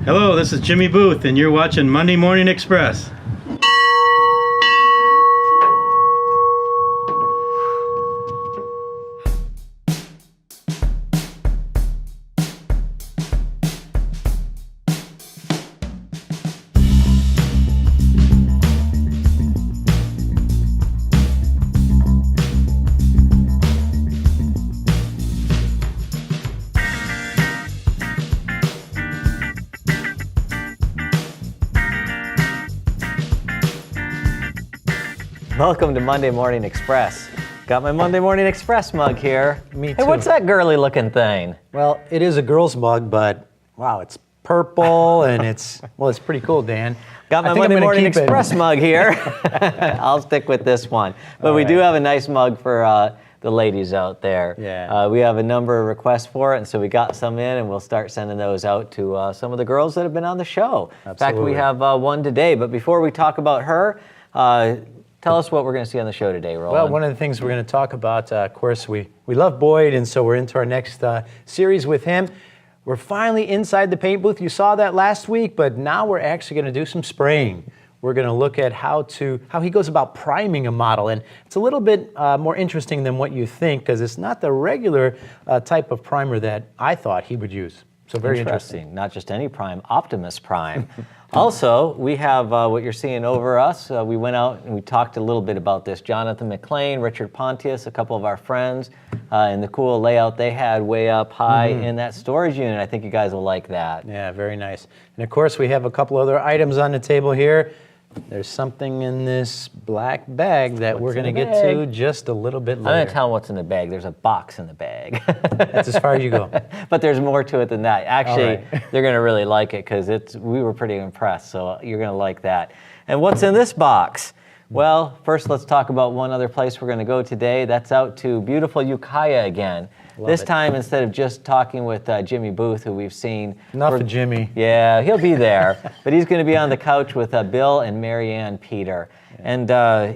Hello, this is Jimmy Booth, and you're watching Monday Morning Express. Welcome to Monday Morning Express. Got my Monday Morning Express mug here. Me too. Hey, what's that girly looking thing? Well, it is a girl's mug, but wow, it's purple and it's pretty cool, Dan. Got my Monday Morning Express mug here. I'll stick with this one. But we do have a nice mug for the ladies out there. Yeah. We have a number of requests for it, and so we got some in, and we'll start sending those out to some of the girls that have been on the show. Absolutely. In fact, we have one today. But before we talk about her, tell us what we're going to see on the show today, Roland. Well, one of the things we're going to talk about, of course, we love Boyd, and so we're into our next series with him. We're finally inside the paint booth. You saw that last week, but now we're actually going to do some spraying. We're going to look at how he goes about priming a model, and it's a little bit more interesting than what you think, because it's not the regular type of primer that I thought he would use. So very interesting. Not just any prime, Optimus Prime. Also, we have what you're seeing over us. We went out and we talked a little bit about this. Jon MacLean Richard Pontius, a couple of our friends, and the cool layout they had way up high in that storage unit. I think you guys will like that. Yeah, very nice. And of course, we have a couple other items on the table here. There's something in this black bag that we're going to get to just a little bit later. I'm going to tell them what's in the bag. There's a box in the bag. That's as far as you go. But there's more to it than that. Actually, they're going to really like it because we were pretty impressed, so you're going to like that. And what's in this box? Well, first let's talk about one other place we're going to go today. That's out to beautiful Ukiah again. This time, instead of just talking with Jimmy Booth, who we've seen. Enough of Jimmy. Yeah, he'll be there. But he's going to be on the couch with Bill and Marianne Peter. And,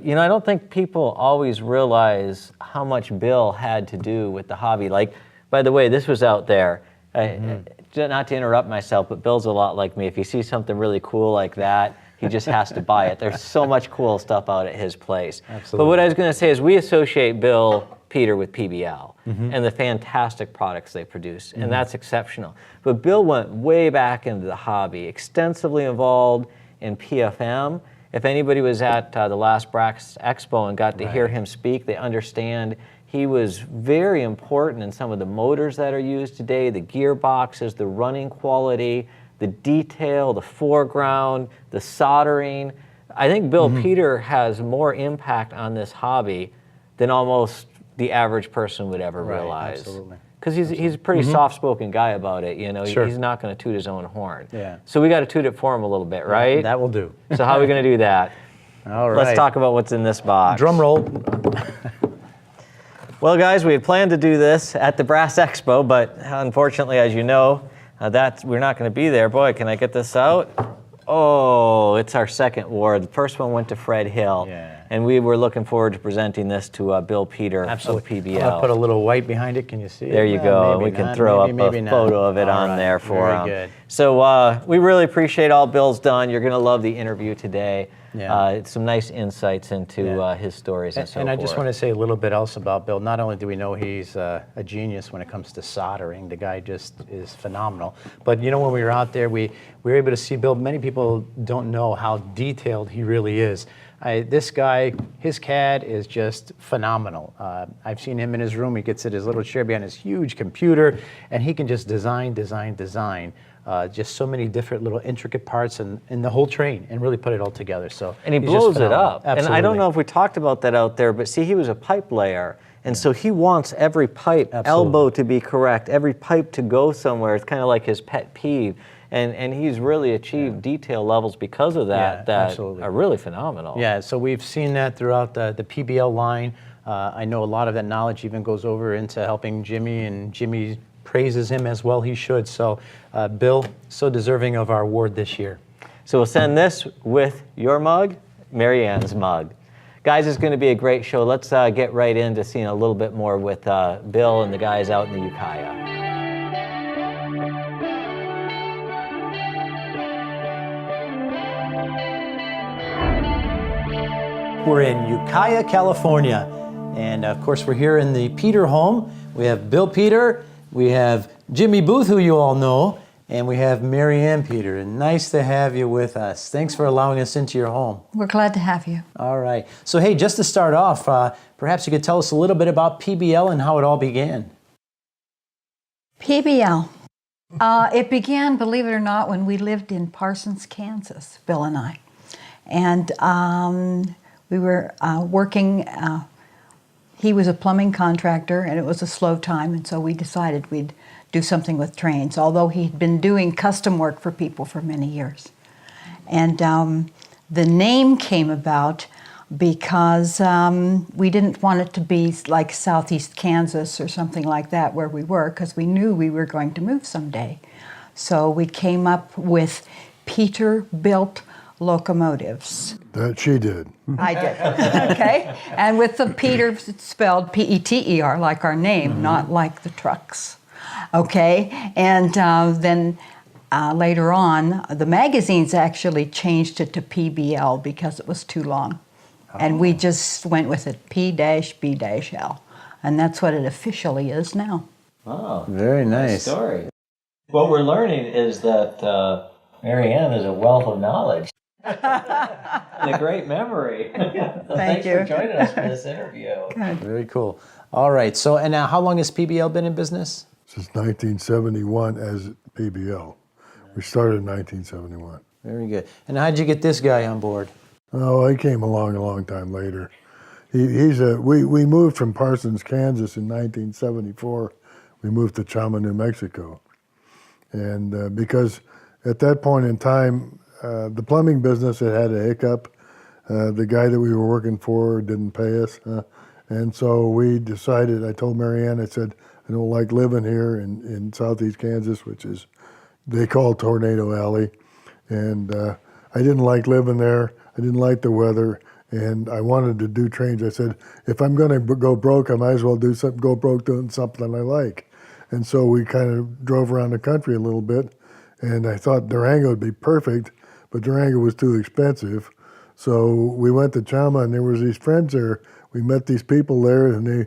you know, I don't think people always realize how much Bill had to do with the hobby. Like, by the way, this was out there. Not to interrupt myself, but Bill's a lot like me. If he sees something really cool like that, he just has to buy it. There's so much cool stuff out at his place. Absolutely. But what I was going to say is we associate Bill Peter with PBL and the fantastic products they produce, and that's exceptional. But Bill went way back into the hobby, extensively involved in PFM. If anybody was at the last Brax Expo and got to hear him speak, they understand he was very important in some of the motors that are used today, the gearboxes, the running quality, the detail, the foreground, the soldering. I think Bill Peter has more impact on this hobby than almost the average person would ever realize. Absolutely. Because he's a pretty soft-spoken guy about it, you know. Sure. He's not going to toot his own horn. Yeah. So we got to toot it for him a little bit, right? That will do. So how are we going to do that? All right. Let's talk about what's in this box. Drum roll. Well, guys, we had planned to do this at the Brass Expo, but unfortunately, as you know, we're not going to be there. Boy, can I get this out? Oh, it's our second award. The first one went to Fred Hill, and we were looking forward to presenting this to Bill Peter of PBL. I'll put a little white behind it. Can you see it? There you go. We can throw up a photo of it on there for him. Very good. So we really appreciate all Bill's done. You're going to love the interview today. Yeah. Some nice insights into his stories and so forth. And I just want to say a little bit else about Bill. Not only do we know he's a genius when it comes to soldering, the guy just is phenomenal. But you know, when we were out there, we were able to see Bill. Many people don't know how detailed he really is. This guy, his CAD is just phenomenal. I've seen him in his room. He gets at his little chair behind his huge computer, and he can just design. Just so many different little intricate parts in the whole train, and really put it all together. So and he blows it up. Absolutely. And I don't know if we talked about that out there, but see, he was a pipe layer. And so he wants every pipe elbow to be correct, every pipe to go somewhere. It's kind of like his pet peeve. And he's really achieved detail levels because of that that are really phenomenal. Yeah, so we've seen that throughout the PBL line. I know a lot of that knowledge even goes over into helping Jimmy, and Jimmy praises him as well he should. So Bill, so deserving of our award this year. So we'll send this with your mug, Marianne's mug. Guys, it's going to be a great show. Let's get right into seeing a little bit more with Bill and the guys out in the Ukiah. We're in Ukiah, California. And of course, we're here in the Peter home. We have Bill Peter, we have Jimmy Booth, who you all know, and we have Mary Ann Peter. And nice to have you with us. Thanks for allowing us into your home. We're glad to have you. All right. So, hey, just to start off, perhaps you could tell us a little bit about PBL and how it all began. PBL. It began, believe it or not, when we lived in Parsons, Kansas, Bill and I. And we were working, he was a plumbing contractor, and it was a slow time, and so we decided we'd do something with trains, although he'd been doing custom work for people for many years. And the name came about because we didn't want it to be like Southeast Kansas or something like that where we were, because we knew we were going to move someday. So we came up with Peterbilt Locomotives. That she did. I did, okay? And with the Peter spelled P-E-T-E-R, like our name, not like the trucks, okay? And then later on, the magazines actually changed it to PBL because it was too long. And we just went with it, P-B-L. And that's what it officially is now. Oh, Very nice. story. What we're learning is that Mary Ann is a wealth of knowledge. And a great memory. So thanks you. for joining us for this interview. Very cool. All right. So, and now how long has PBL been in business? Since 1971 as PBL. We started in 1971. Very good. And how'd you get this guy on board? Oh, he came along a long time later. We moved from Parsons, Kansas in 1974. We moved to Chama, New Mexico. And because at that point in time, the plumbing business had a hiccup. The guy that we were working for didn't pay us. And so we decided, I told Mary Ann, I said, I don't like living here in Southeast Kansas, which is, they call Tornado Alley. And I didn't like living there. I didn't like the weather, and I wanted to do trains. I said, if I'm going to go broke, I might as well go broke doing something I like. And so we kind of drove around the country a little bit, and I thought Durango would be perfect, but Durango was too expensive. So we went to Chama, and there was these friends there. We met these people there, and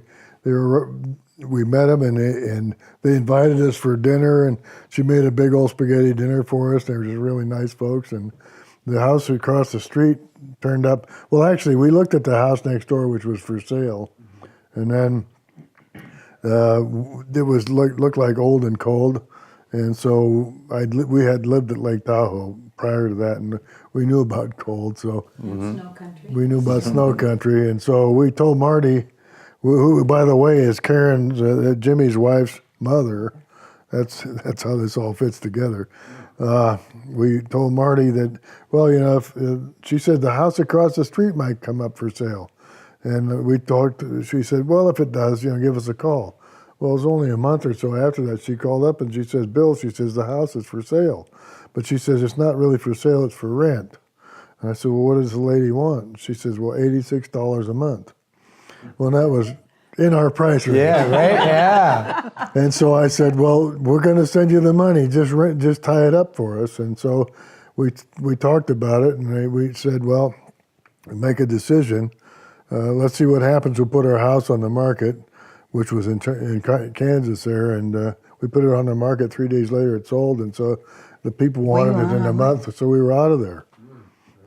we met them, and they invited us for dinner, and she made a big old spaghetti dinner for us. They were just really nice folks, and the house across the street turned up. Well, actually, we looked at the house next door, which was for sale, and then it was looked like old and cold, and so we had lived at Lake Tahoe prior to that, and we knew about cold, so Snow country. we knew about snow country, and so we told Marty, who by the way is Karen's Jimmy's wife's mother. That's how this all fits together. We told Marty that, well, you know, if, she said the house across the street might come up for sale. And we talked, she said, well, if it does, you know, give us a call. Well, it was only a month or so after that, she called up and she says, Bill, she says, the house is for sale. But she says, it's not really for sale, it's for rent. And I said, well, what does the lady want? She says, well, $86 a month. Well, that was in our price range. Yeah, right? Yeah. And so I said, well, we're going to send you the money. Just tie it up for us. And so we talked about it, and we said, well, make a decision. Let's see what happens. We'll put our house on the market, which was in Kansas there, and we put it on the market. 3 days later, it sold, and so the people wanted it in a month, so we were out of there.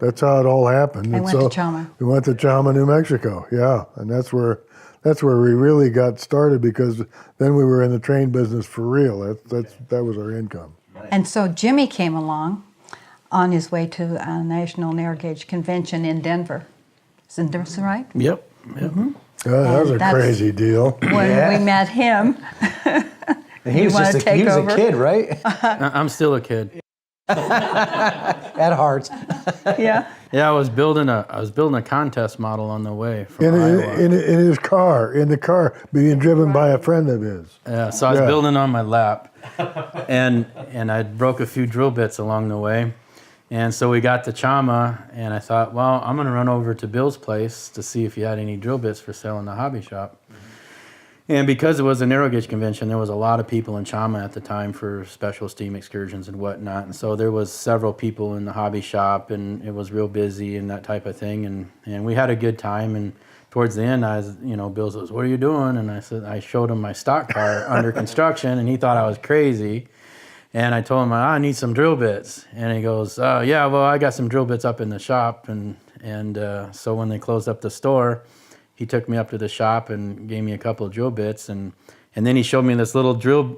That's how it all happened. And went to Chama. We went to Chama, New Mexico. Yeah, and that's where we really got started, because then we were in the train business for real. That was our income. And so Jimmy came along on his way to a National Narrow Gauge Convention in Denver. Isn't that right? Yep. That was a that's- crazy deal. When we met him, And he You was wanna just a, take he was over? a kid, right? I'm still a kid. At heart. yeah. Yeah, I was building a contest model on the way from In Iowa. his car, in the car, being driven by a friend of his. Yeah, so I was Yeah. building on my lap, and I broke a few drill bits along the way, and so we got to Chama, and I thought, well, I'm gonna run over to Bill's place to see if he had any drill bits for sale in the hobby shop. And because it was a narrow gauge convention, there was a lot of people in Chama at the time for special steam excursions and whatnot. And so there was several people in the hobby shop, and it was real busy and that type of thing. And we had a good time. And towards the end, I was, Bill says, "What are you doing?" And I said, I showed him my stock car under construction, and he thought I was crazy. And I told him, "I need some drill bits." And he goes, "Yeah, well, I got some drill bits up in the shop." And so when they closed up the store, he took me up to the shop and gave me a couple of drill bits, and then he showed me this little drill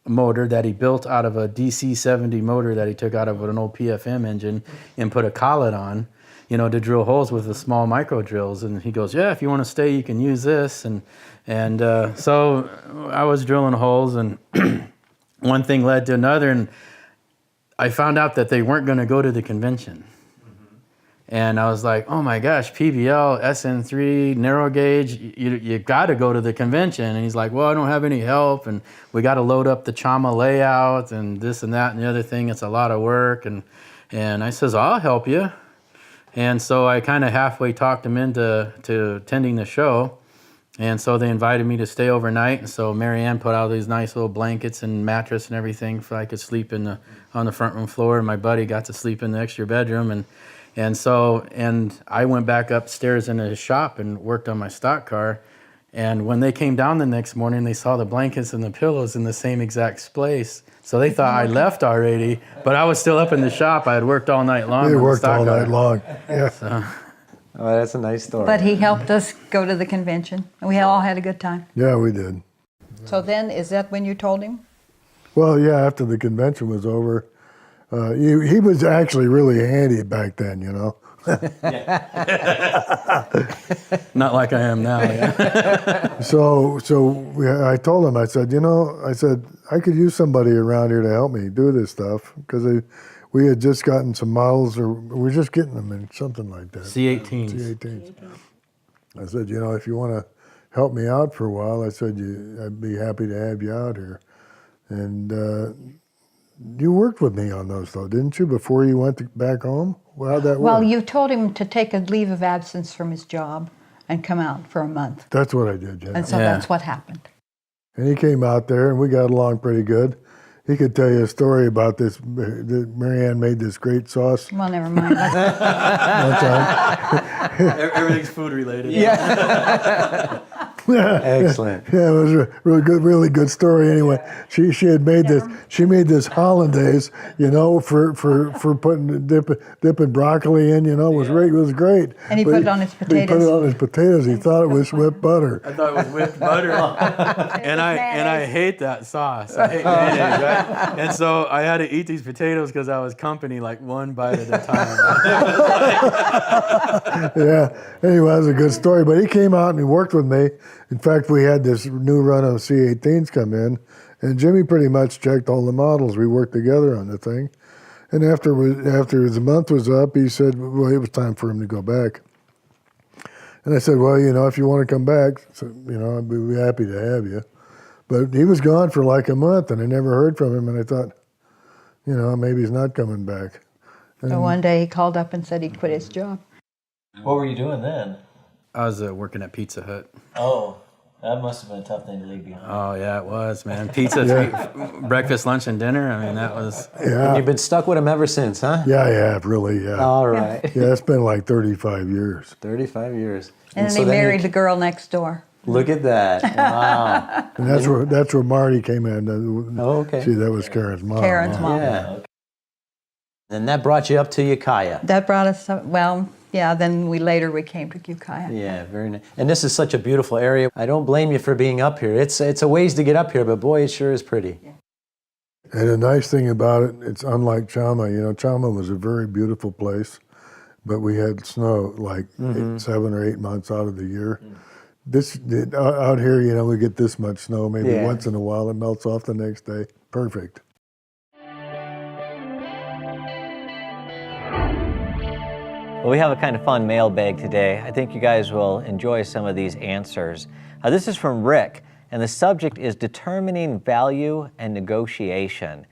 motor that he built out of a DC-70 motor that he took out of an old PFM engine and put a collet on, to drill holes with the small micro drills. And he goes, "Yeah, if you want to stay, you can use this." And so I was drilling holes, and one thing led to another, and I found out that they weren't going to go to the convention. And I was like, "Oh my gosh, PBL, SN3, narrow gauge, you got to go to the convention." And he's like, "Well, I don't have any help, and we got to load up the Chama layout and this and that and the other thing. It's a lot of work." And I says, "I'll help you." And so I kind of halfway talked him into attending the show. And so they invited me to stay overnight. And so Mary Ann put out these nice little blankets and mattress and everything so I could sleep on the front room floor. And my buddy got to sleep in the extra bedroom. And I went back upstairs into his shop and worked on my stock car. And when they came down the next morning, they saw the blankets and the pillows in the same exact place. So they thought I left already, but I was still up in the shop. I had worked all night long. They on the worked stock all car. night long. Yeah. So, Oh, that's a nice story. But he helped us go to the convention, and we all had a good time. Yeah, we did. So then, is that when you told him? Well, yeah, after the convention was over, he was actually really handy back then, not like I am now. Yeah. I told him, I said, I could use somebody around here to help me do this stuff, because we had just gotten some models, or we were just getting them in something like that. C18s. C18s. I said, if you want to help me out for a while, I said, I'd be happy to have you out here. And you worked with me on those, though, didn't you, before you went back home? Well, how'd that work? Well, you told him to take a leave of absence from his job and come out for a month. That's what I did, yeah. And so Yeah. that's what happened. And he came out there, and we got along pretty good. He could tell you a story about this. That Mary Ann made this great sauce. Well, never mind. That's all. Everything's food related. Excellent. Yeah, it was a really good story. Anyway, she had made this. She made this hollandaise, for putting dipping broccoli in. It was great. It was great. And he put it on his He put it potatoes. on his potatoes. He thought it was whipped butter. I thought it was whipped butter. and I hate that sauce. I hate mayonnaise, right? And so I had to eat these potatoes because I was company, like one bite at a time. Yeah. Anyway, that was a good story. But he came out and he worked with me. In fact, we had this new run of C18s come in, and Jimmy pretty much checked all the models. We worked together on the thing. And after the month was up, he said, well, it was time for him to go back. And I said, well, if you want to come back, so, I'd be happy to have you. But he was gone for like a month, and I never heard from him. And I thought, maybe he's not coming back. So one day he called up and said he'd quit his job. What were you doing then? I was working at Pizza Hut. Oh, that must have been a tough thing to leave behind. Oh, yeah, it was, man. Pizza, breakfast, lunch, and dinner. I mean, that was... Yeah. You've been stuck with him ever since, huh? Yeah, I have, really, yeah. All right. Yeah, it's been like 35 years. 35 years. And then so he then married the girl next door. Look at that. Wow. And that's where Marty came in. Oh, okay. See, that was Karen's mom. Karen's mom. Yeah. And that brought you up to Ukiah. That brought us, then we came to Ukiah. Yeah, very nice. And this is such a beautiful area. I don't blame you for being up here. It's a ways to get up here, but boy, it sure is pretty. Yeah. And the nice thing about it, it's unlike Chama. Chama was a very beautiful place, but we had snow like 7 or 8 months out of the year. Out here, we get this much snow. Maybe once in a while, it melts off the next day. Perfect. Well, we have a kind of fun mailbag today. I think you guys will enjoy some of these answers. This is from Rick, and the subject is determining value and negotiation.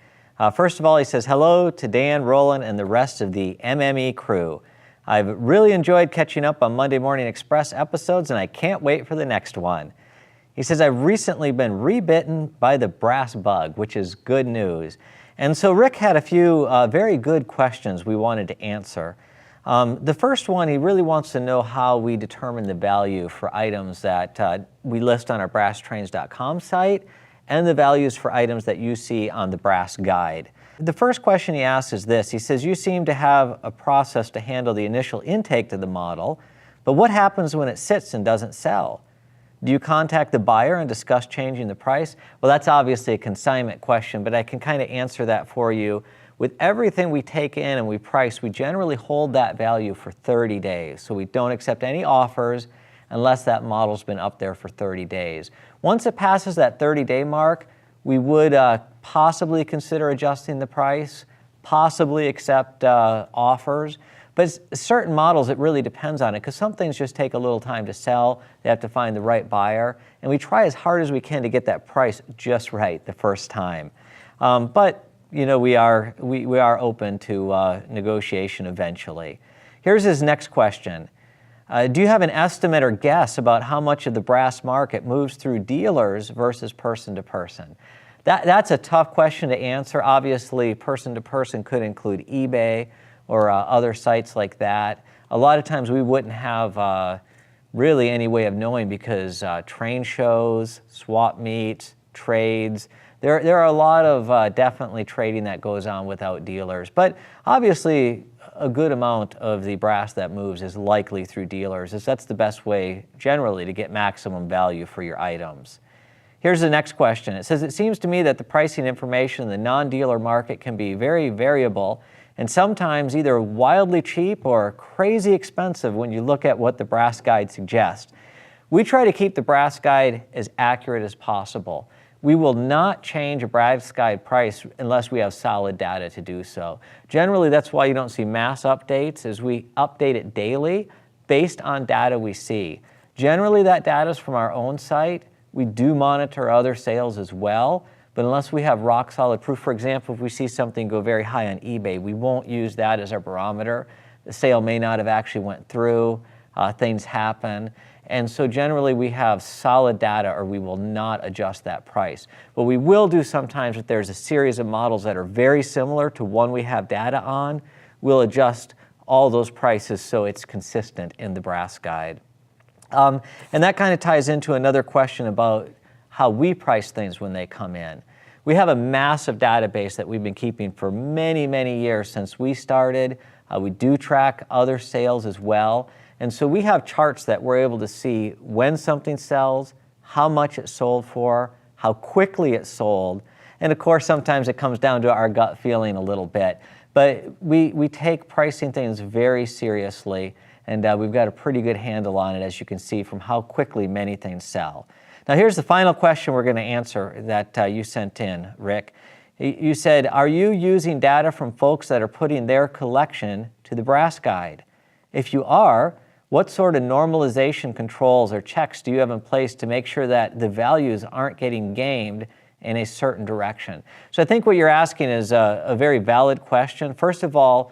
First of all, he says, hello to Dan, Roland, and the rest of the MME crew. I've really enjoyed catching up on Monday Morning Express episodes, and I can't wait for the next one. He says, I've recently been rebitten by the brass bug, which is good news. And so Rick had a few very good questions we wanted to answer. The first one, he really wants to know how we determine the value for items that we list on our brasstrains.com site and the values for items that you see on the Brass Guide. The first question he asks is this. He says, you seem to have a process to handle the initial intake to the model, but what happens when it sits and doesn't sell? Do you contact the buyer and discuss changing the price? Well, that's obviously a consignment question, but I can kind of answer that for you. With everything we take in and we price, we generally hold that value for 30 days. So we don't accept any offers unless that model's been up there for 30 days. Once it passes that 30-day mark, we would possibly consider adjusting the price, possibly accept offers. But certain models, it really depends on it, because some things just take a little time to sell. They have to find the right buyer. And we try as hard as we can to get that price just right the first time. But you know, we are open to negotiation eventually. Here's his next question. Do you have an estimate or guess about how much of the brass market moves through dealers versus person to person? That's a tough question to answer. Obviously, person to person could include eBay or other sites like that. A lot of times we wouldn't have really any way of knowing, because train shows, swap meets, trades, there are a lot of definitely trading that goes on without dealers. But obviously, a good amount of the brass that moves is likely through dealers, as that's the best way generally to get maximum value for your items. Here's the next question. It says, it seems to me that the pricing information in the non-dealer market can be very variable and sometimes either wildly cheap or crazy expensive when you look at what the Brass Guide suggests. We try to keep the Brass Guide as accurate as possible. We will not change a Brass Guide price unless we have solid data to do so. Generally, that's why you don't see mass updates, as we update it daily based on data we see. Generally, that data is from our own site. We do monitor other sales as well, but unless we have rock solid proof, for example, if we see something go very high on eBay, we won't use that as our barometer. The sale may not have actually went through, things happen. And so generally we have solid data, or we will not adjust that price. What we will do sometimes, if there's a series of models that are very similar to one we have data on, we'll adjust all those prices so it's consistent in the Brass Guide. And that kind of ties into another question about how we price things when they come in. We have a massive database that we've been keeping for many, many years since we started. We do track other sales as well. And so we have charts that we're able to see when something sells, how much it sold for, how quickly it sold. And of course, sometimes it comes down to our gut feeling a little bit. But we take pricing things very seriously, and we've got a pretty good handle on it, as you can see from how quickly many things sell. Now here's the final question we're going to answer that you sent in, Rick. You said, are you using data from folks that are putting their collection to the Brass Guide? If you are, what sort of normalization controls or checks do you have in place to make sure that the values aren't getting gamed in a certain direction? So I think what you're asking is a very valid question. First of all,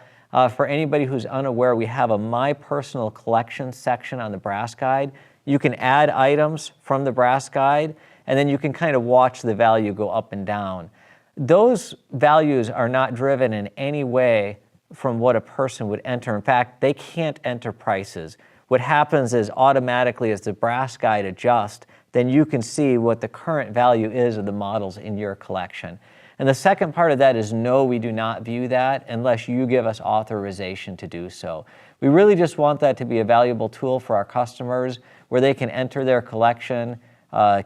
for anybody who's unaware, we have a My Personal Collection section on the Brass Guide. You can add items from the Brass Guide, and then you can kind of watch the value go up and down. Those values are not driven in any way from what a person would enter. In fact, they can't enter prices. What happens is automatically, as the Brass Guide adjusts, then you can see what the current value is of the models in your collection. And the second part of that is, no, we do not view that unless you give us authorization to do so. We really just want that to be a valuable tool for our customers, where they can enter their collection,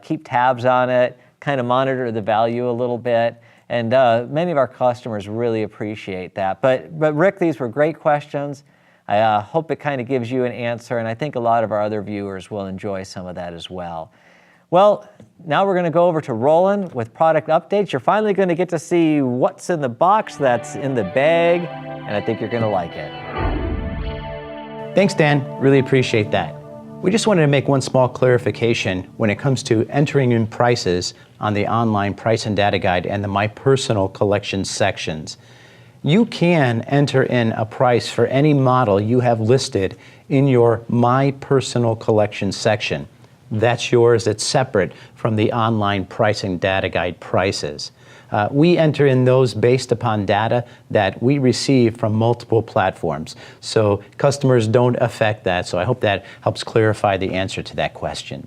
keep tabs on it, kind of monitor the value a little bit. And many of our customers really appreciate that. But Rick, these were great questions. I hope it kind of gives you an answer, and I think a lot of our other viewers will enjoy some of that as well. Well, now we're going to go over to Roland with product updates. You're finally going to get to see what's in the box that's in the bag, and I think you're going to like it. Thanks, Dan. Really appreciate that. We just wanted to make one small clarification when it comes to entering in prices on the online price and data guide and the My Personal Collection sections. you can enter in a price for any model you have listed in your My Personal Collection section. That's yours. It's separate from the online pricing data guide prices. We enter in those based upon data that we receive from multiple platforms. So customers don't affect that. So I hope that helps clarify the answer to that question.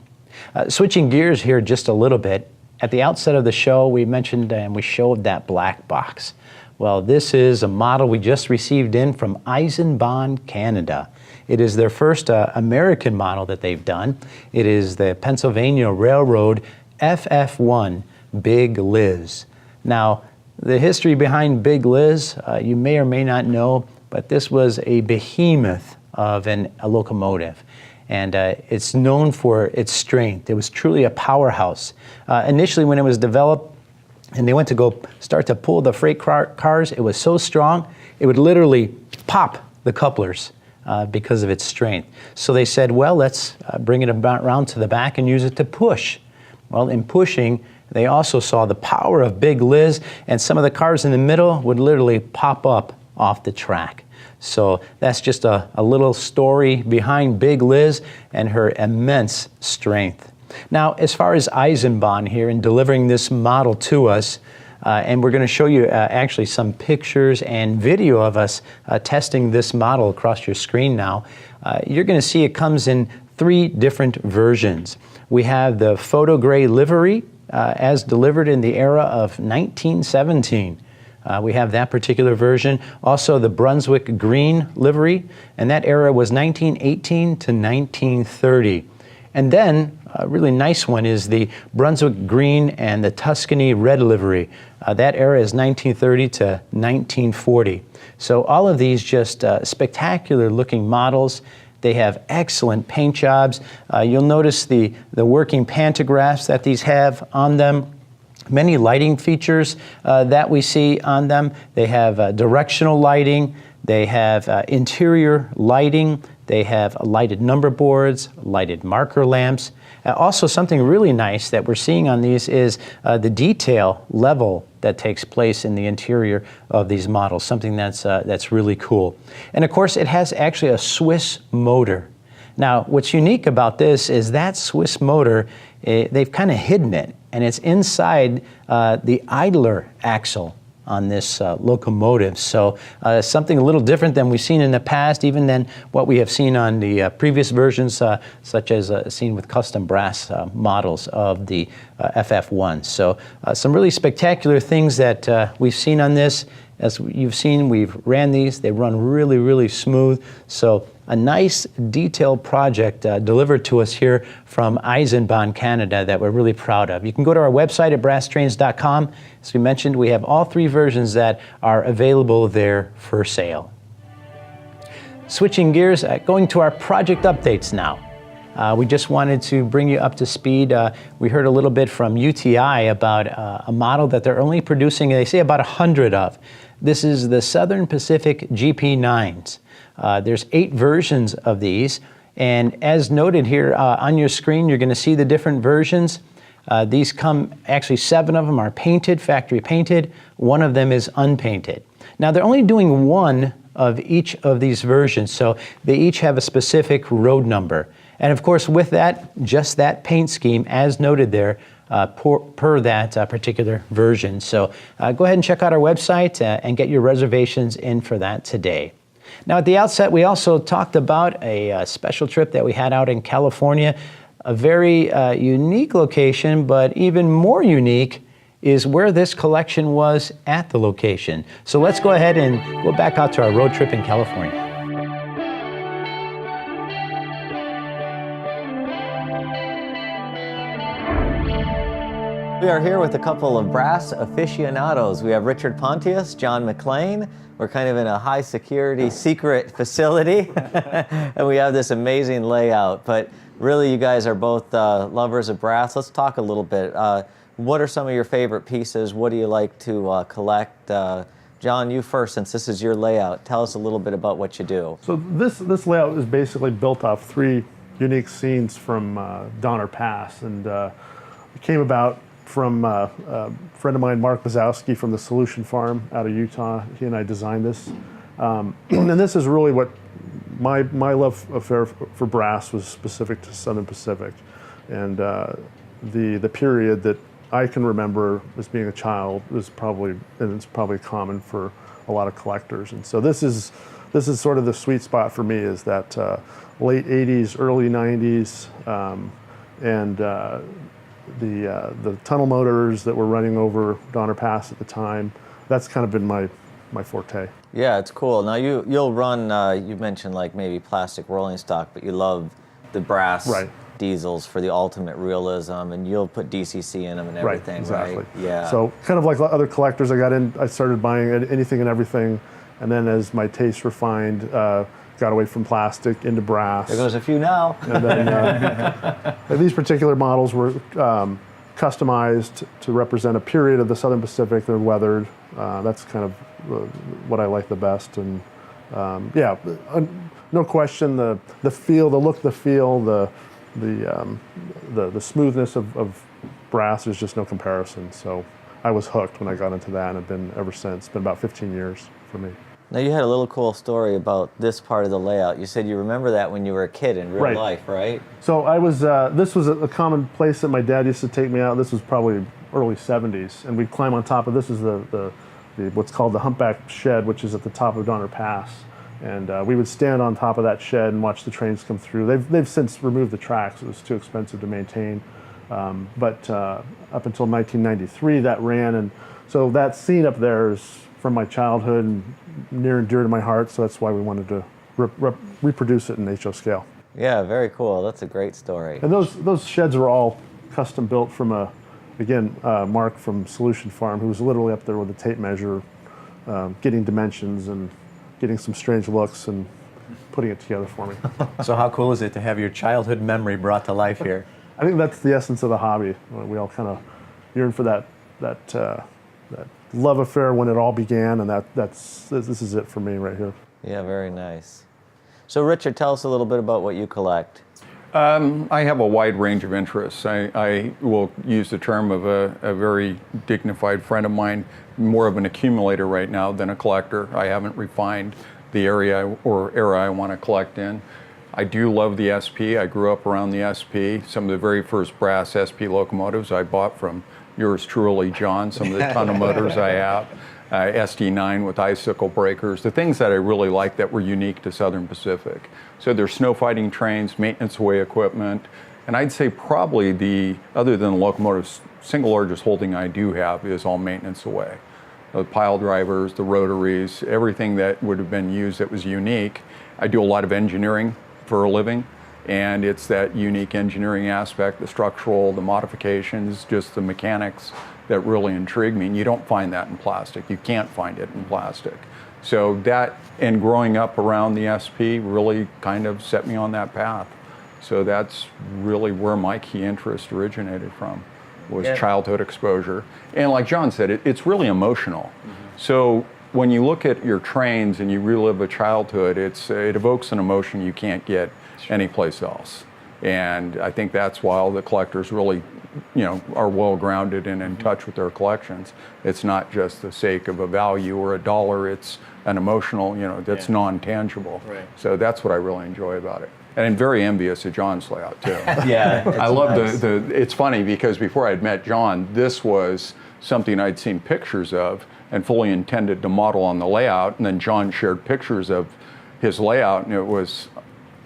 Switching gears here just a little bit. At the outset of the show, we mentioned and we showed that black box. Well, this is a model we just received in from Eisenbahn Canada. It is their first American model that they've done. It is the Pennsylvania Railroad FF1 Big Liz. Now, the history behind Big Liz, you may or may not know, but this was a behemoth of a locomotive. And it's known for its strength. It was truly a powerhouse. Initially, when it was developed, and they went to go start to pull the freight cars, it was so strong, it would literally pop the couplers because of its strength. So they said, well, let's bring it around to the back and use it to push. Well, in pushing, they also saw the power of Big Liz, and some of the cars in the middle would literally pop up off the track. So that's just a little story behind Big Liz and her immense strength. Now, as far as Eisenbahn here in delivering this model to us, and we're going to show you actually some pictures and video of us testing this model across your screen now. You're going to see it comes in 3 different versions. We have the photo gray livery as delivered in the era of 1917. We have that particular version. Also the Brunswick green livery, and that era was 1918 to 1930. And then a really nice one is the Brunswick green and the Tuscany red livery. That era is 1930 to 1940. So all of these just spectacular looking models. They have excellent paint jobs. You'll notice the working pantographs that these have on them. Many lighting features that we see on them. They have directional lighting. They have interior lighting. They have lighted number boards, lighted marker lamps. Also, something really nice that we're seeing on these is the detail level that takes place in the interior of these models, something that's really cool. And of course, it has actually a Swiss motor. Now, what's unique about this is that Swiss motor, they've kind of hidden it, and it's inside the idler axle on this locomotive. So something a little different than we've seen in the past, even than what we have seen on the previous versions, such as seen with custom brass models of the FF1. So some really spectacular things that we've seen on this. As you've seen, we've ran these. They run really, really smooth. So a nice detailed project delivered to us here from Eisenbahn Canada that we're really proud of. You can go to our website at brasstrains.com. As we mentioned, we have all 3 versions that are available there for sale. Switching gears, going to our project updates now. We just wanted to bring you up to speed. We heard a little bit from UTI about a model that they're only producing, they say, about 100 of. This is the Southern Pacific GP9s. There's 8 versions of these, and as noted here on your screen, you're going to see the different versions. These come, actually 7 of them are painted, factory painted. 1 of them is unpainted. Now they're only doing 1 of each of these versions, so they each have a specific road number. And of course, with that, just that paint scheme, as noted there, per that particular version. So go ahead and check out our website and get your reservations in for that today. Now, at the outset, we also talked about a special trip that we had out in California, a very unique location, but even more unique is where this collection was at the location. So let's go ahead and go back out to our road trip in California. We are here with a couple of brass aficionados. We have Richard Pontius, Jon MacLean. We're kind of in a high security secret facility and we have this amazing layout. But really, you guys are both lovers of brass. Let's talk a little bit. What are some of your favorite pieces? What do you like to collect? Jon, you first, since this is your layout. Tell us a little bit about what you do. So this layout is basically built off 3 unique scenes from Donner Pass, and it came about from a friend of mine, Mark Bazowski from the Solution Farm out of Utah. He and I designed this. And this is really what my love affair for brass was specific to Southern Pacific. And the period that I can remember as being a child was probably, and it's probably common for a lot of collectors. And so this is sort of the sweet spot for me, is that late 80s, early 90s, and the tunnel motors that were running over Donner Pass at the time. That's kind of been my forte. Yeah, it's cool. Now you'll run, you mentioned like maybe plastic rolling stock, but you love the brass diesels for the ultimate realism, and you'll put DCC in them and everything, exactly. right? Yeah. So kind of like other collectors, I started buying anything and everything, and then as my taste refined, got away from plastic into brass. There goes a few now. And then these particular models were customized to represent a period of the Southern Pacific. They're weathered. That's kind of what I like the best. And yeah, no question, the feel, the look, the feel, the smoothness of brass, there's just no comparison. So I was hooked when I got into that, and have been ever since. It's been about 15 years for me. Now you had a little cool story about this part of the layout. You said you remember that when you were a kid in real life, right? So I was, this was a common place that my dad used to take me out. This was probably early 70s, and we'd climb on top of, this is the what's called the humpback shed, which is at the top of Donner Pass. And we would stand on top of that shed and watch the trains come through. They've since removed the tracks. It was too expensive to maintain. But up until 1993, that ran. And so that scene up there is from my childhood and near and dear to my heart. So that's why we wanted to reproduce it in HO scale. Yeah, very cool. That's a great story. And those sheds are all custom built from Mark from Solution Farm, who was literally up there with a tape measure, getting dimensions and getting some strange looks and putting it together for me. So how cool is it to have your childhood memory brought to life here? I think that's the essence of the hobby. We all kind of yearn for that love affair when it all began, and this is it for me right here. Yeah, very nice. So Richard, tell us a little bit about what you collect. I have a wide range of interests. I will use the term of a very dignified friend of mine, more of an accumulator right now than a collector. I haven't refined the area or era I want to collect in. I do love the SP. I grew up around the SP. Some of the very first brass SP locomotives I bought from yours truly, John. Some of the tunnel motors I have. SD9 with icicle breakers, the things that I really like that were unique to Southern Pacific. So there's snow fighting trains, maintenance away equipment, and I'd say probably other than the locomotives, single largest holding I do have is all maintenance away. The pile drivers, the rotaries, everything that would have been used that was unique. I do a lot of engineering for a living, and it's that unique engineering aspect, the structural, the modifications, just the mechanics that really intrigue me. And you don't find that in plastic. You can't find it in plastic. So that, and growing up around the SP really kind of set me on that path. So that's really where my key interest originated from, was childhood exposure. And like John said, it's really emotional. So when you look at your trains and you relive a childhood, it evokes an emotion you can't get anyplace else. And I think that's why all the collectors really, are well grounded and in touch with their collections. It's not just the sake of a value or a dollar, it's an emotional, that's non-tangible. Right. So that's what I really enjoy about it. And I'm very envious of John's layout too. Yeah. I love it's funny because before I'd met John, this was something I'd seen pictures of and fully intended to model on the layout. And then John shared pictures of his layout, and it was,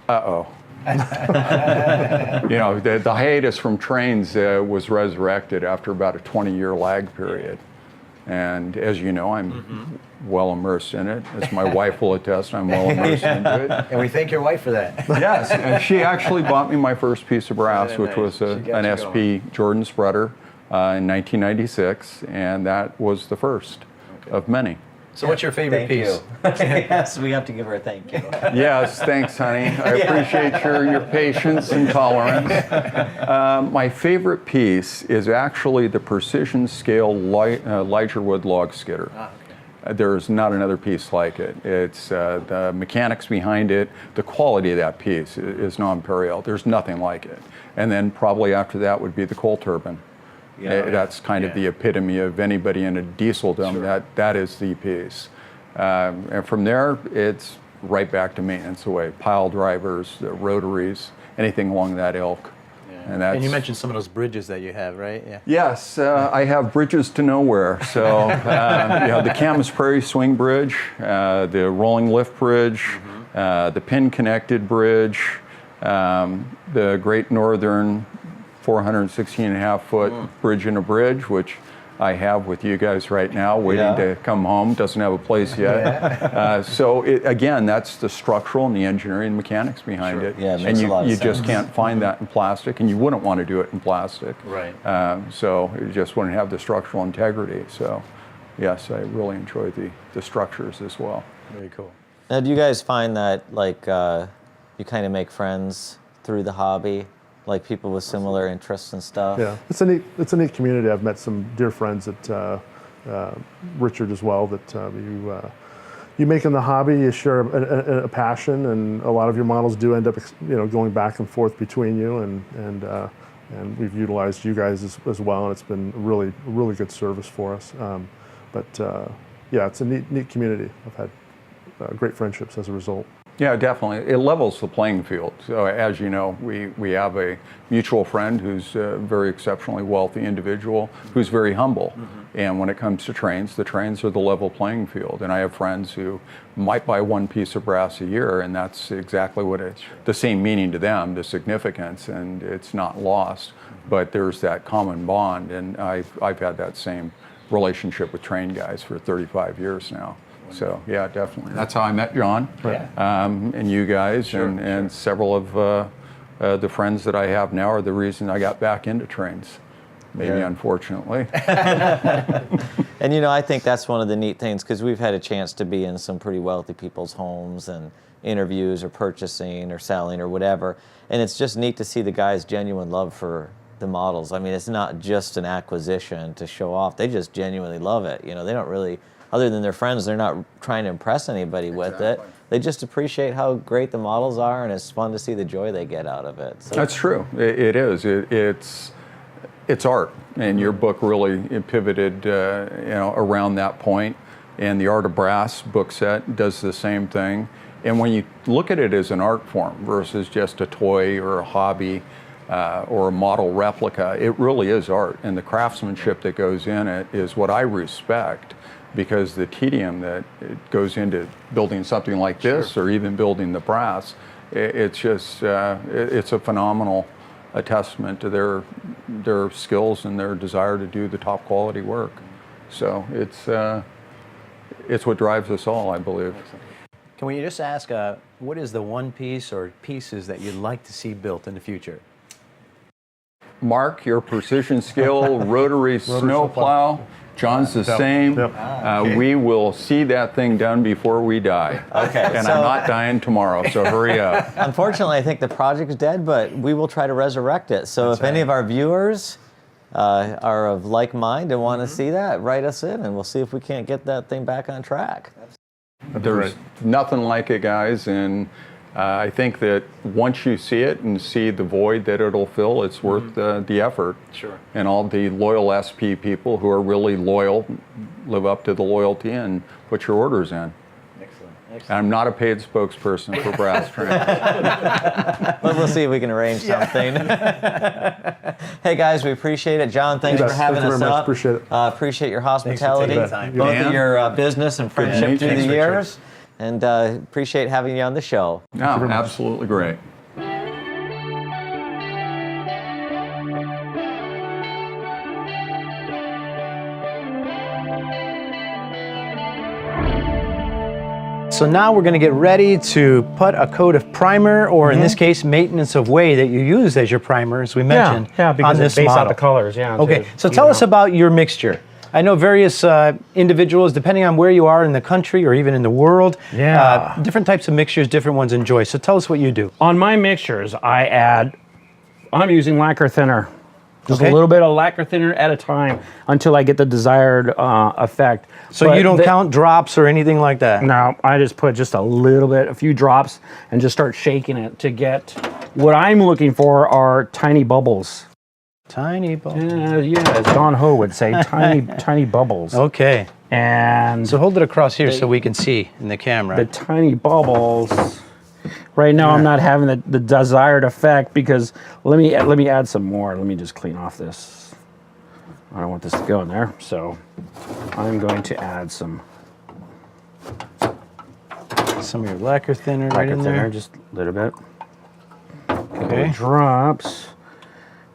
uh-oh. The hiatus from trains was resurrected after about a 20-year lag period. And as you know, I'm well immersed in it. As my wife will attest, I'm well immersed into it. And we thank your wife for that. Yes, and she actually bought me my first piece of brass, which was an SP Jordan spreader in 1996, and that was the first of many. So what's your favorite piece? Yes, we have to give her a thank you. Yes, thanks, honey. I appreciate your patience and tolerance. My favorite piece is actually the precision scale Ligerwood log skidder. There's not another piece like it. It's the mechanics behind it, the quality of that piece is non-parallel. There's nothing like it. And then probably after that would be the coal turbine. That's kind of the epitome of anybody in a dieseldom. That is the piece. And from there, it's right back to maintenance away. Pile drivers, the rotaries, anything along that ilk. And you mentioned some of those bridges that you have, right? Yeah. Yes, I have bridges to nowhere. So the Camas Prairie Swing Bridge, the Rolling Lift Bridge, the pin-connected bridge, the Great Northern 416.5-foot bridge in a bridge, which I have with you guys right now, waiting to come home. Doesn't have a place yet. So again, that's the structural and the engineering and mechanics behind it. Yeah, it and makes a lot of you sense. just can't find that in plastic, and you wouldn't want to do it in plastic. Right. So it just wouldn't have the structural integrity. So yes, I really enjoy the structures as well. Very cool. Now, do you guys find that you kind of make friends through the hobby, like people with similar interests and stuff? Yeah, it's a neat community. I've met some dear friends at Richard as well that you make in the hobby. You share a passion, and a lot of your models do end up going back and forth between you, and we've utilized you guys as well, and it's been really good service for us. It's a neat community. I've had great friendships as a result. Yeah, definitely. It levels the playing field. So as you know, we have a mutual friend who's a very exceptionally wealthy individual who's very humble. And when it comes to trains, the trains are the level playing field. And I have friends who might buy one piece of brass a year, and that's exactly what it's the same meaning to them, the significance, and it's not lost. But there's that common bond, and I've had that same relationship with train guys for 35 years now. So yeah, definitely. That's how I met Jon, and you guys, and several of the friends that I have now are the reason I got back into trains. Maybe unfortunately. And I think that's one of the neat things, because we've had a chance to be in some pretty wealthy people's homes and interviews or purchasing or selling or whatever. And it's just neat to see the guys' genuine love for the models. I mean, it's not just an acquisition to show off. They just genuinely love it. They don't really, other than their friends, they're not trying to impress anybody with it. They just appreciate how great the models are, and it's fun to see the joy they get out of it. So. That's true. It is. It's art, and your book really pivoted, around that point. And the Art of Brass book set does the same thing. And when you look at it as an art form versus just a toy or a hobby or a model replica, it really is art. And the craftsmanship that goes in it is what I respect, because the tedium that goes into building something like this, or even building the brass, it's just it's a phenomenal testament to their skills and their desire to do the top quality work. So it's what drives us all, I believe. Can we just ask, what is the one piece or pieces that you'd like to see built in the future? Mark, your precision skill, rotary snowplow. Jon's the same. We will see that thing done before we die. Okay. And I'm not dying tomorrow, so hurry up. Unfortunately, I think the project's dead, but we will try to resurrect it. So if any of our viewers are of like mind and want to see that, write us in, and we'll see if we can't get that thing back on track. There's nothing like it, guys, and I think that once you see it and see the void that it'll fill, it's worth the effort. Sure. And all the loyal SP people who are really loyal, live up to the loyalty and put your orders in. Excellent. I'm not a paid spokesperson for Brass Train. But we'll see if we can arrange something. Hey guys, we appreciate it. Jon, thanks for having us up. Appreciate it. Appreciate your hospitality, both of your business and friendship through the years. And appreciate having you on the show. No, absolutely great. So now we're going to get ready to put a coat of primer, or in this case, maintenance of way that you use as your primer, as we mentioned, because on this it based model. out the colors. Okay, so tell us about your mixture. I know various individuals, depending on where you are in the country or even in the world, different types of mixtures, different ones enjoy. So tell us what you do. On my mixtures, I'm using lacquer thinner. Just a little bit of lacquer thinner at a time until I get the desired effect. So you don't count drops or anything like that? No, I just put just a few drops, and just start shaking it to get what I'm looking for are tiny bubbles. Tiny bubbles. Yeah, as Don Ho would say, tiny bubbles. Okay. And So hold it across here so we can see in the camera. the tiny bubbles. Right now, I'm not having the desired effect because let me add some more. Let me just clean off this. I don't want this to go in there, so I'm going to add some of your lacquer thinner right lacquer in thinner, there. just a little bit. Okay. Drops.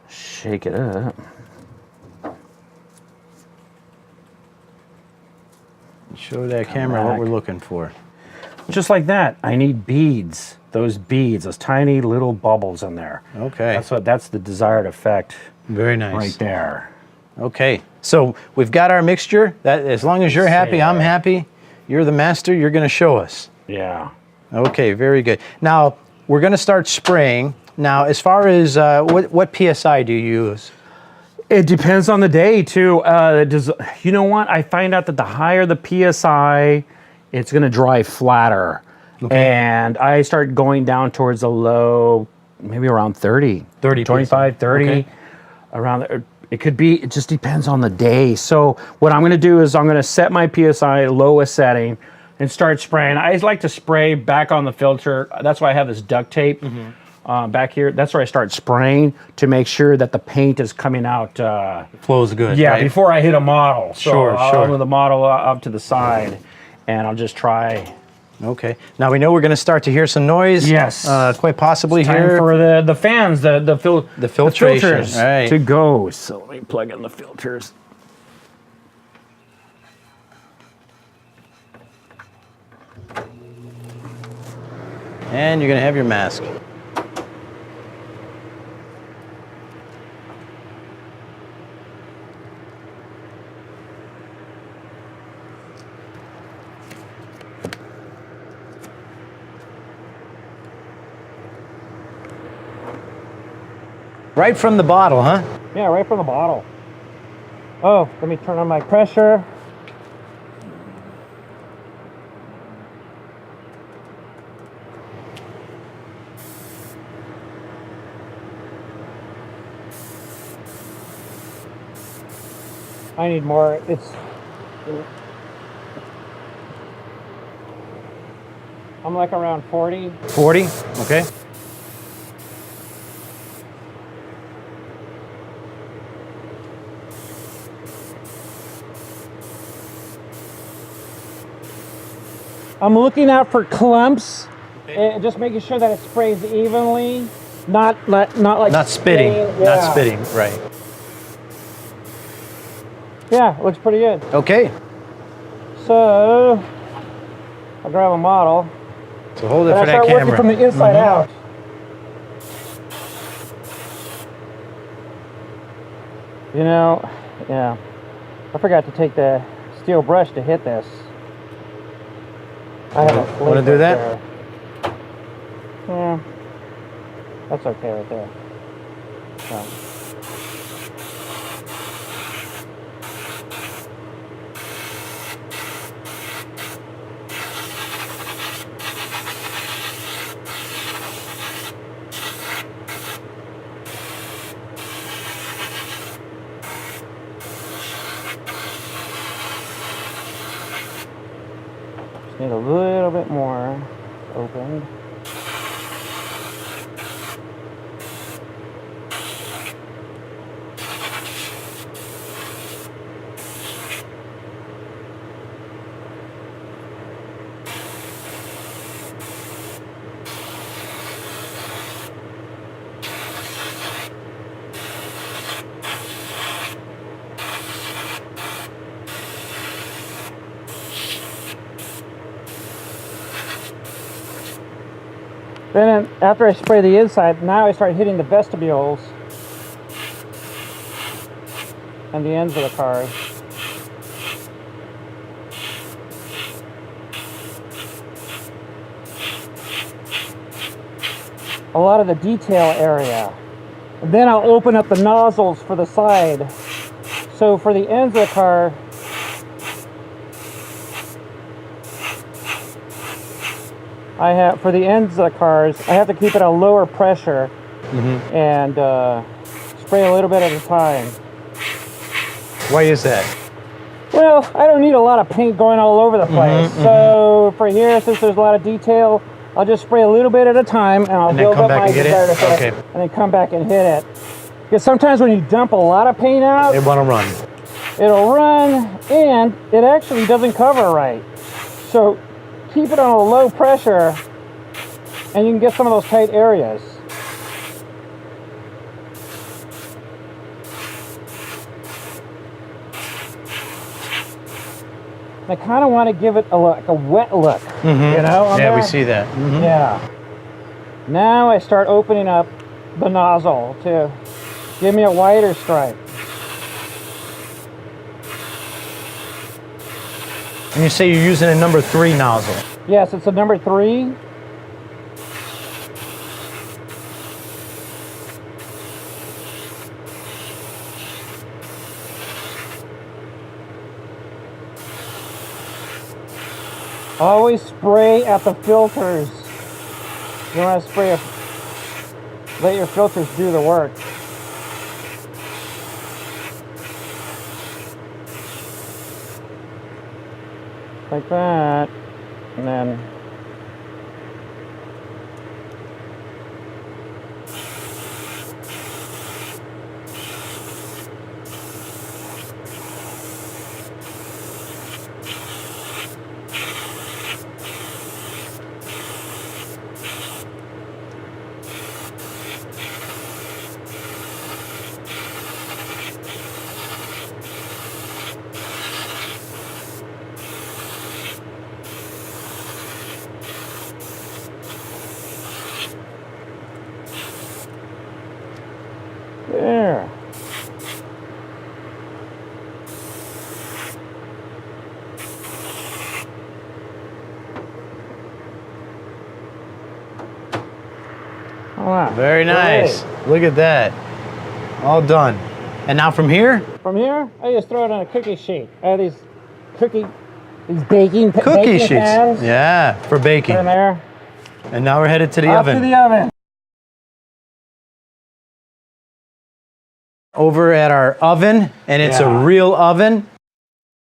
Shake it up. Show that camera what back. we're looking for. Just like that, I need beads. Those beads, those tiny little bubbles in there. Okay. That's the desired effect Very nice. right there. Okay. So we've got our mixture. That as long as you're happy, I'm happy. You're the master. You're going to show us. Yeah. Okay. Very good. Now we're going to start spraying. Now, as far as what PSI do you use? It depends on the day too. You know what? I find out that the higher the PSI, it's going to dry flatter. Okay. And I start going down towards the low, maybe around 30. 25, 30. Okay. Around there. It could be, it just depends on the day. So what I'm going to do is I'm going to set my PSI lowest setting and start spraying. I like to spray back on the filter. That's why I have this duct tape back here. That's where I start spraying to make sure that the paint is coming out. Flows good. Yeah, right? before I hit a model. So Sure. I'll move the model up to the side and I'll just try. Okay. Now we know we're going to start to hear some noise. Yes. Quite possibly Time here. for the fans, the filtration, filters right. to go. So let me plug in the filters. And you're going to have your mask. Right from the bottle, huh? Yeah, right from the bottle. Oh, let me turn on my pressure. I need more. I'm like around 40. 40? Okay. I'm looking out for clumps, and just making sure that it sprays evenly, not like Not spitting. spraying. Not Yeah. spitting. Right. Yeah, it looks pretty good. Okay. So I'll grab a model So hold it and for I that start camera. working from the inside out. You know, yeah, I forgot to take the steel brush to hit this. I have a flake Wanna do right that? there. Yeah, that's okay right there. So. Just need a little bit more opened. Then after I spray the inside, now I start hitting the vestibules and the ends of the cars. A lot of the detail area. And then I'll open up the nozzles for the side. So for the ends of the car, for the ends of the cars, I have to keep it at a lower pressure and spray a little bit at a time. Why is that? Well, I don't need a lot of paint going all over the place. So for here, since there's a lot of detail, I'll just spray a little bit at a time, and I'll And then build come up back my and get it? desired effect, Okay. and then come back and hit it. Because sometimes when you dump a lot of paint out, They want to run. it'll run, and it actually doesn't cover right. So keep it on a low pressure, and you can get some of those tight areas. I kind of want to give it a wet look, you know? on Yeah, we there. see that. Yeah. Now I start opening up the nozzle to give me a wider stripe. And you say you're using a number 3 nozzle. Yes, it's a number 3. Always spray at the filters. You want to spray, let your filters do the work. Like that, and then there. Wow. Very nice. Look at that. All done. And now from here? From here, I just throw it on a cookie sheet. I have these baking Cookie sheets. pans. Yeah, for baking. Put in there. And now we're headed to the Off oven. to the oven. Over at our oven, and it's a real oven.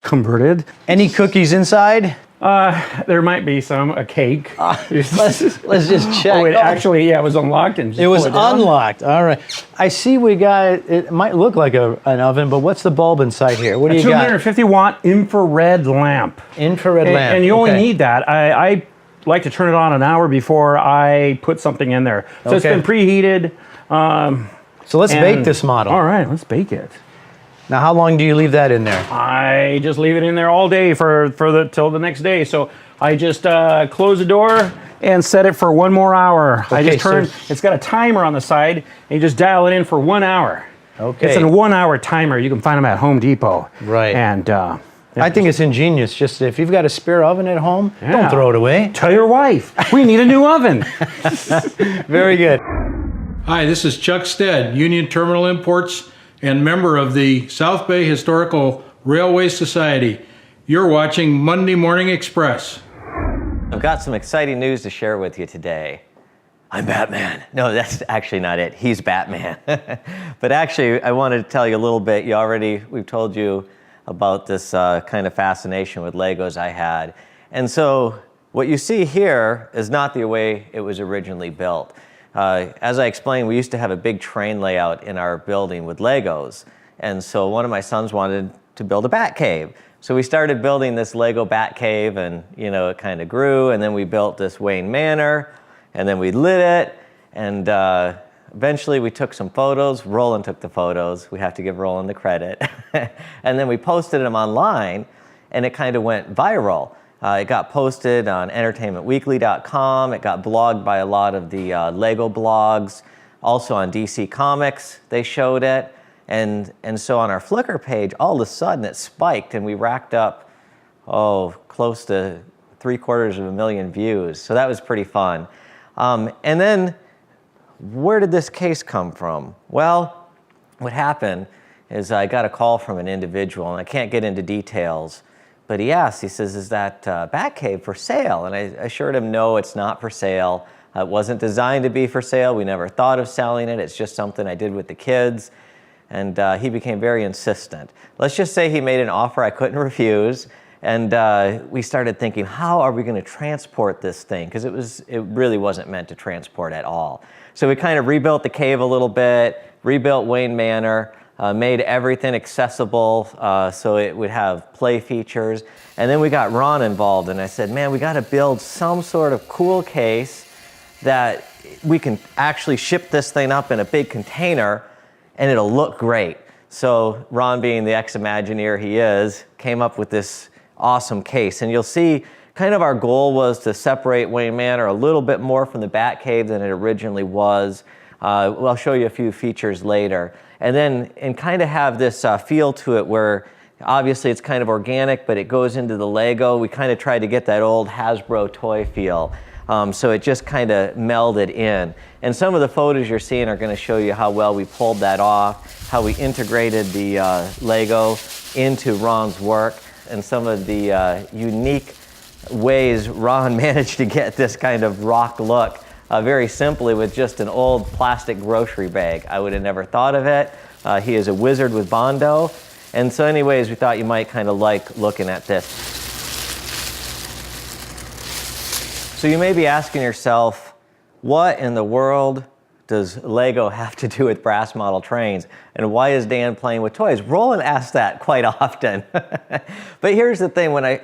Converted. Any cookies inside? There might be a cake. Let's just check. Oh, actually, yeah, it was unlocked and just It was pull down. unlocked. All right. I see we got, it might look like an oven, but what's the bulb inside here? What do A you got? 250 watt infrared lamp. Infrared lamp. And you only Okay. need that. I like to turn it on an hour before I put something in there. So it's Okay. been preheated. So let's bake and- this model. All right, let's bake it. Now, how long do you leave that in there? I just leave it in there all day till the next day. So I just close the door and set it for 1 more hour. I Okay, just turn. so- It's got a timer on the side, and you just dial it in for 1 hour. Okay. It's a 1 hour timer. You can find them at Home Depot. Right. And I think it's ingenious. Just if you've got a spare oven at home, Yeah. don't throw it away. tell your wife we need a new oven. Very good. Hi, this is Chuck Stead, Union Terminal Imports and member of the South Bay Historical Railway Society. You're watching Monday Morning Express. I've got some exciting news to share with you today. I'm Batman. No, that's actually not it. He's Batman. But actually, I wanted to tell you a little bit. We've told you about this kind of fascination with Legos I had. And so what you see here is not the way it was originally built. As I explained, we used to have a big train layout in our building with Legos. And so one of my sons wanted to build a bat cave. So we started building this Lego bat cave, and it kind of grew, and then we built this Wayne Manor, and then we lit it, and eventually we took some photos. Roland took the photos. We have to give Roland the credit. And then we posted them online, and it kind of went viral. It got posted on entertainmentweekly.com. It got blogged by a lot of the Lego blogs. Also on DC Comics, they showed it. And so on our Flickr page, all of a sudden it spiked, and we racked up, close to 750,000 views. So that was pretty fun. And then, where did this case come from? Well, what happened is I got a call from an individual, and I can't get into details, but he says, is that Batcave for sale? And I assured him, no, it's not for sale. It wasn't designed to be for sale. We never thought of selling it. It's just something I did with the kids. And he became very insistent. Let's just say he made an offer I couldn't refuse. And we started thinking, how are we going to transport this thing? Because it really wasn't meant to transport at all. So we kind of rebuilt the cave a little bit, rebuilt Wayne Manor, made everything accessible so it would have play features. And then we got Ron involved, and I said, man, we got to build some sort of cool case that we can actually ship this thing up in a big container and it'll look great. So Ron, being the ex-Imagineer he is, came up with this awesome case. And you'll see kind of our goal was to separate Wayne Manor a little bit more from the Batcave than it originally was. I'll show you a few features later. And kind of have this feel to it where obviously it's kind of organic, but it goes into the Lego. We kind of tried to get that old Hasbro toy feel. So it just kind of melded in. And some of the photos you're seeing are going to show you how well we pulled that off, how we integrated the Lego into Ron's work, and some of the unique ways Ron managed to get this kind of rock look very simply with just an old plastic grocery bag. I would have never thought of it. He is a wizard with Bondo. And so anyways, we thought you might kind of like looking at this. So you may be asking yourself, what in the world does Lego have to do with brass model trains? And why is Dan playing with toys? Roland asks that quite often. But here's the thing, when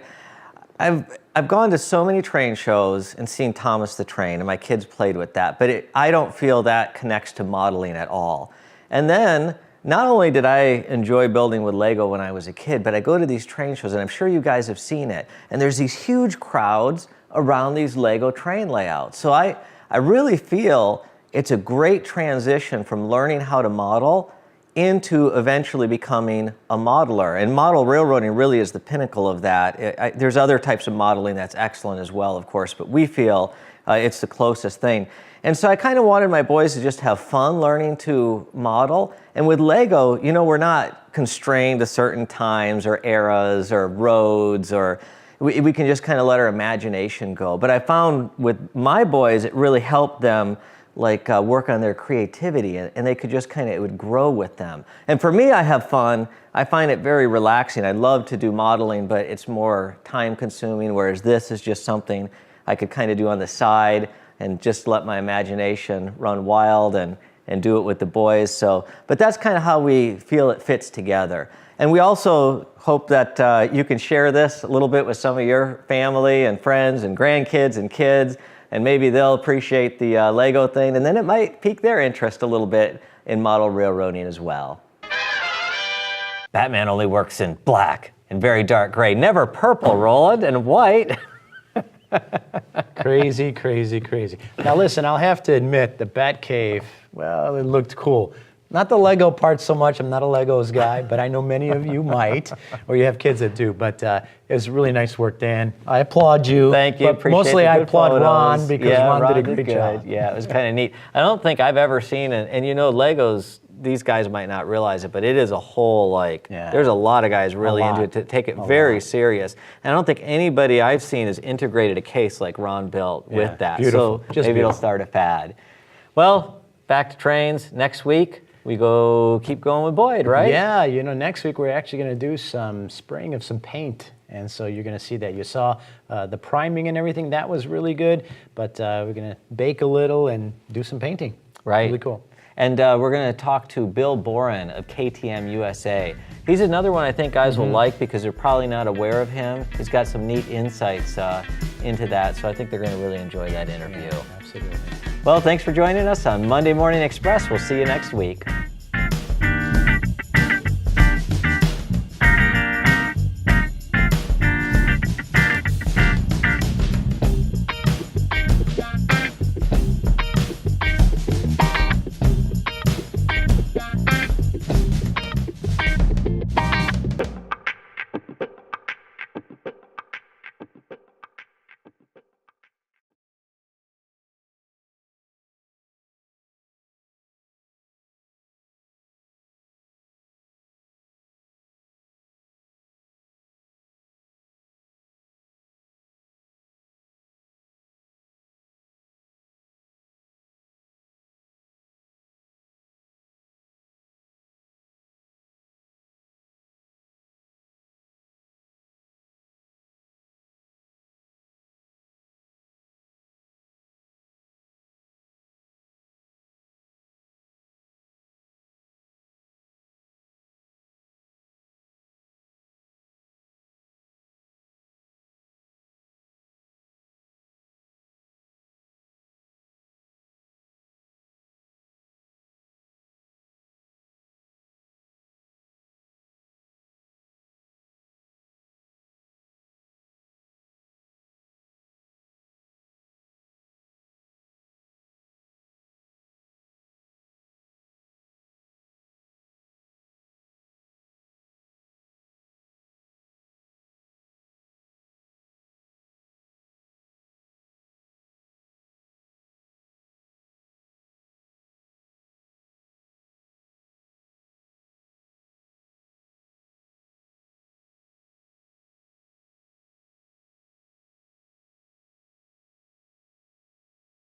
I've gone to so many train shows and seen Thomas the Train, and my kids played with that, but I don't feel that connects to modeling at all. And then, not only did I enjoy building with Lego when I was a kid, but I go to these train shows, and I'm sure you guys have seen it, and there's these huge crowds around these Lego train layouts. So I really feel it's a great transition from learning how to model into eventually becoming a modeler. And model railroading really is the pinnacle of that. There's other types of modeling that's excellent as well, of course, but we feel it's the closest thing. And so I kind of wanted my boys to just have fun learning to model. And with Lego, you know, we're not constrained to certain times or eras or roads, or we can just kind of let our imagination go. But I found with my boys, it really helped them work on their creativity, and they could just kind of, it would grow with them. And for me, I have fun. I find it very relaxing. I love to do modeling, but it's more time consuming, whereas this is just something I could kind of do on the side and just let my imagination run wild and do it with the boys. So, but that's kind of how we feel it fits together. And we also hope that you can share this a little bit with some of your family and friends and grandkids and kids, and maybe they'll appreciate the Lego thing, and then it might pique their interest a little bit in model railroading as well. Batman only works in black and very dark gray, never purple, Roland, and white. Crazy, crazy, crazy. Now listen, I'll have to admit, the Batcave, well, it looked cool. Not the Lego part so much. I'm not a Legos guy, but I know many of you might, or you have kids that do. But it was really nice work, Dan. I applaud you. Thank you. But appreciate mostly I applaud photos. Ron, because Ron did a great job. Yeah, it was kind of neat. I don't think I've ever seen it. And you know, Legos, these guys might not realize it, but it is a whole, there's a lot of guys really into it to take it very serious. And I don't think anybody I've seen has integrated a case like Ron built with that. Beautiful. So maybe it'll start a fad. Well, back to trains. Next week, we keep going with Boyd, right? Yeah, you know, next week we're actually going to do some spraying of some paint. And so you're going to see that. You saw the priming and everything. That was really good. But we're going to bake a little and do some painting. Right. Really cool. And we're going to talk to Bill Boren of KTM USA. He's another one I think guys will like because they're probably not aware of him. He's got some neat insights into that. So I think they're going to really enjoy that interview. Yeah, absolutely. Well, thanks for joining us on Monday Morning Express. We'll see you next week.